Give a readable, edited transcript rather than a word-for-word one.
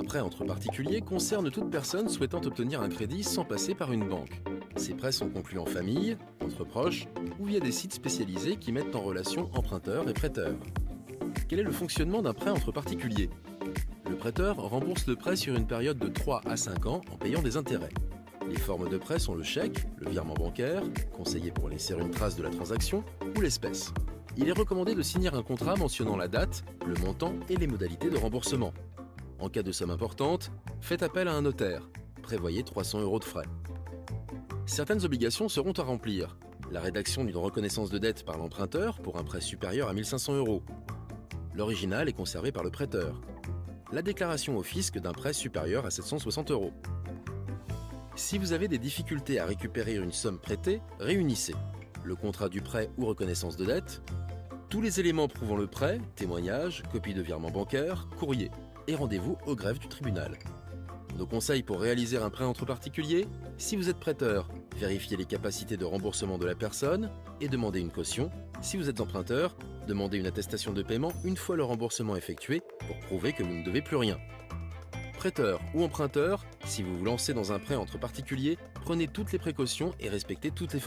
Un prêt entre particuliers concerne toute personne souhaitant obtenir un crédit sans passer par une banque. Ces prêts sont conclus en famille, entre proches ou via des sites spécialisés qui mettent en relation emprunteurs et prêteurs. Quel est le fonctionnement d'un prêt entre particuliers? Le prêteur rembourse le prêt sur une période de 3 à 5 ans en payant des intérêts. Les formes de prêt sont le chèque, le virement bancaire, conseillé pour laisser une trace de la transaction, ou l'espèce. Il est recommandé de signer un contrat mentionnant la date, le montant et les modalités de remboursement. En cas de somme importante, faites appel à un notaire. Prévoyez 300 € de frais. Certaines obligations seront à remplir. La rédaction d'une reconnaissance de dette par l'emprunteur pour un prêt supérieur à 1 500 €. L'original est conservé par le prêteur. La déclaration au fisc d'un prêt supérieur à 760 €. Si vous avez des difficultés à récupérer une somme prêtée, réunissez le contrat du prêt ou reconnaissance de dette, tous les éléments prouvant le prêt, témoignages, copie de virement bancaire, courrier, et rendez-vous au greffe du tribunal. Nos conseils pour réaliser un prêt entre particuliers: si vous êtes prêteur, vérifiez les capacités de remboursement de la personne et demandez une caution. Si vous êtes emprunteur, demandez une attestation de paiement une fois le remboursement effectué pour prouver que vous ne devez plus rien. Prêteur ou emprunteur, si vous vous lancez dans un prêt entre particuliers, prenez toutes les précautions et respectez toutes les